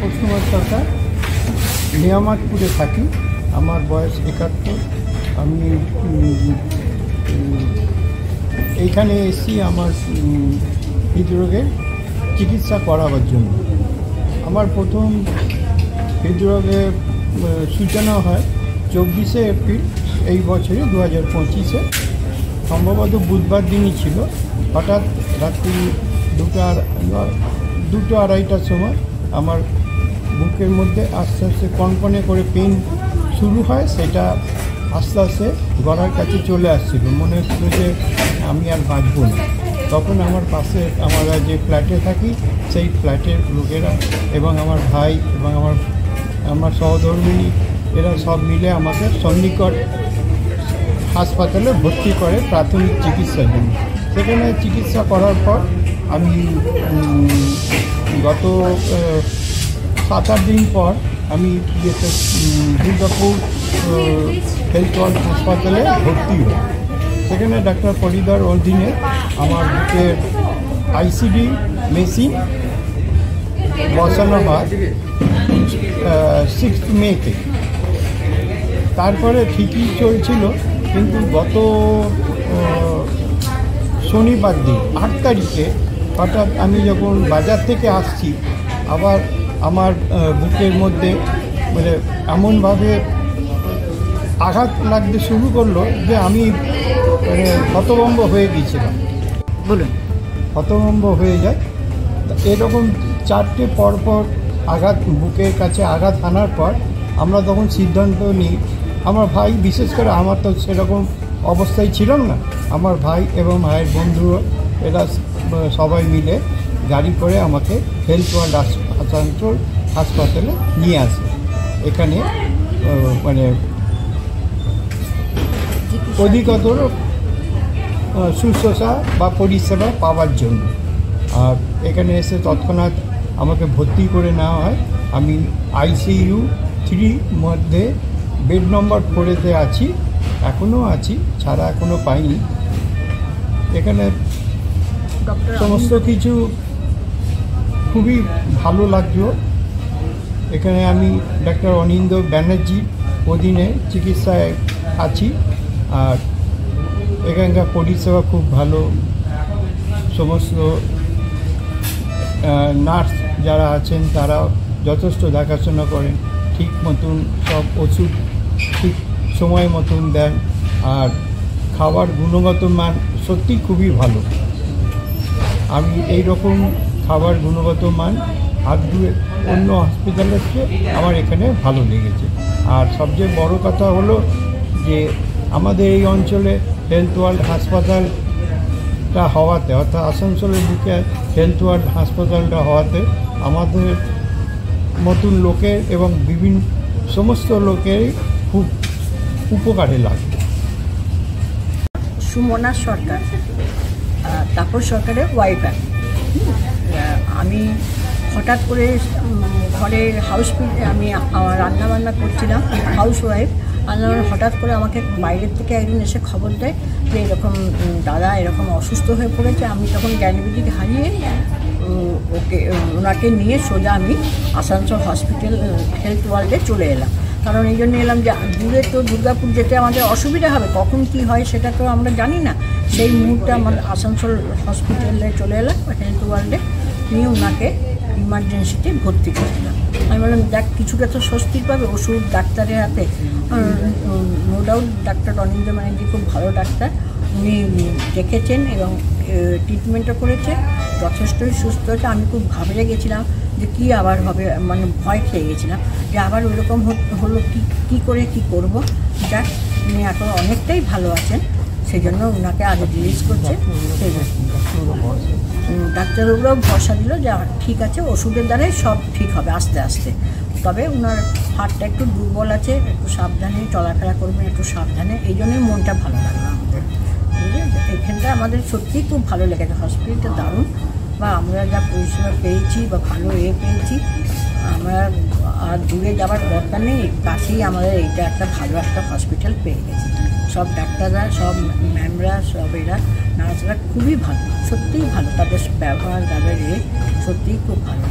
তাপস কুমার সরকার, নিয়ামতপুরে থাকি। আমার বয়স 71। আমি এইখানে এসেছি আমার হৃদরোগের চিকিৎসা করাবার জন্য। আমার প্রথম হৃদরোগের সূচনা হয় 24শে এপ্রিল এই বছরে 2025-এ। সম্ভবত বুধবার দিনই ছিল। হঠাৎ রাত্রি 2-2:30টার সময় আমার বুকের মধ্যে আস্তে আস্তে কনকনে করে পেন শুরু হয়। সেটা আস্তে আস্তে গলার কাছে চলে আসছিল, মনে হচ্ছিল যে আমি আর বাঁচব না। তখন আমার পাশে আমরা যে ফ্ল্যাটে থাকি সেই ফ্ল্যাটের লোকেরা এবং আমার ভাই এবং আমার সহধর্মিণী এরা সব মিলে আমাকে সন্নিকট হাসপাতালে ভর্তি করে প্রাথমিক চিকিৎসার জন্য। সেখানে চিকিৎসা করার পর আমি গত 7-8 দিন পর আমি দুর্গাপুর হেলথ ওয়ার্ল্ড হাসপাতালে ভর্তি হই। সেখানে ডাক্তার পরিদার অধীনে আমার বুকের আইসিডি মেশিন বসানো হয় 6 মেতে। তারপরে ঠিকই চলছিল, কিন্তু গত শনিবার দিন 8 তারিখে হঠাৎ আমি যখন বাজার থেকে আসছি, আবার আমার বুকের মধ্যে মানে এমনভাবে আঘাত লাগতে শুরু করলো যে আমি মানে হতভম্ব হয়ে গিয়েছিলাম। বলুন। হতভম্ব হয়ে যায়। এরকম 4টে পরপর আঘাত বুকের কাছে আঘাত আনার পর আমরা তখন সিদ্ধান্ত নিই। আমার ভাই, বিশেষ করে আমার তো সেরকম অবস্থায় ছিলাম না, আমার ভাই এবং ভাইয়ের বন্ধুরা এরা সবাই মিলে গাড়ি করে আমাকে হেলথ ওয়ার্ল্ড আসানসোল হাসপাতালে নিয়ে আসে। এখানে মানে অধিকতর শুশ্রূষা বা পরিষেবা পাওয়ার জন্য। আর এখানে এসে তৎক্ষণাৎ আমাকে ভর্তি করে নেওয়া হয়। আমি ICU 3 মধ্যে বেড নম্বর 4-তে আছি, এখনও আছি, ছাড়া এখনও পাইনি। এখানে সমস্ত কিছু খুবই ভালো লাগলো। এখানে আমি ডাক্তার অনিন্দ ব্যানার্জি অধীনে চিকিৎসায় আছি। আর এখানকার পরিষেবা খুব ভালো। সমস্ত নার্স যারা আছেন তারা যথেষ্ট দেখাশোনা করেন, ঠিক মতন সব ওষুধ ঠিক সময় মতন দেন। আর খাবার গুণগত মান সত্যি খুবই ভালো। আমি এই রকম খাবার গুণগত মান হাত ধুয়ে অন্য হসপিটালের চেয়ে আমার এখানে ভালো লেগেছে। আর সবচেয়ে বড় কথা হলো যে আমাদের এই অঞ্চলে হেলথ ওয়ার্ল্ড হাসপাতালটা হওয়াতে, অর্থাৎ আসানসোলের বুকে হেলথ ওয়ার্ল্ড হাসপাতালটা হওয়াতে আমাদের মতন লোকের এবং বিভিন্ন সমস্ত লোকেরই খুব উপকারে লাগে। সুমনা সরকার, তাপস সরকারের ওয়াইফ। আমি হঠাৎ করে ঘরের আমি রান্নাবান্না করছিলাম, হাউস ওয়াইফ। হঠাৎ করে আমাকে বাইরের থেকে একজন এসে খবর দেয় যে এরকম দাদা এরকম অসুস্থ হয়ে পড়েছে। আমি তখন জ্ঞানবুদ্ধি হারিয়ে ওনাকে নিয়ে সোজা আমি আসানসোল হসপিটাল হেলথ ওয়ার্ল্ডে চলে এলাম। কারণ এই জন্য এলাম যে দূরে তো দুর্গাপুর যেতে আমাদের অসুবিধা হবে, কখন কি হয় সেটা তো আমরা জানি না। সেই মুহূর্তে আমার আসানসোল হসপিটালে চলে এলাম হেলথ ওয়ার্ল্ডে, নিয়ে ওনাকে ইমার্জেন্সিতে ভর্তি করলাম। আমি বললাম দেখ কিছুটা তো স্বস্তি পাবে ওষুধ ডাক্তারের হাতে। নো ডাউট ডাক্তার অনিন্দ ব্যানার্জি খুব ভালো ডাক্তার, উনি দেখেছেন এবং ট্রিটমেন্টও করেছে, যথেষ্টই সুস্থ হয়েছে। আমি খুব ঘাবড়ে গেছিলাম যে কী আবার হবে, মানে ভয় খেয়ে গেছিলাম যে আবার ওইরকম হলো কী করে কি করব। যাক উনি এখন অনেকটাই ভালো আছেন, সেই জন্য ওনাকে আজ রিলিজ করছে। ডাক্তারবাবুরাও ভরসা দিল যে ঠিক আছে, ওষুধের দ্বারাই সব ঠিক হবে আস্তে আস্তে। তবে ওনার হাতটা একটু দুর্বল আছে, একটু সাবধানে চলাফেরা করবেন, একটু সাবধানে। এই জন্যই মনটা ভালো লাগলো আমাদের। এখানটা আমাদের সত্যিই খুব ভালো লেগেছে, হসপিটালটা দারুণ। বা আমরা যা পরিষেবা পেয়েছি বা ভালো পেয়েছি, আমরা আর দূরে যাওয়ার দরকার নেই, কাছেই আমাদের এইটা একটা ভালো একটা হসপিটাল পেয়ে গেছি। সব ডাক্তাররা, সব ম্যামরা, সব এরা নার্সরা খুবই ভালো, সত্যিই ভালো। তাদের ব্যবহার, তাদের সত্যিই খুব ভালো।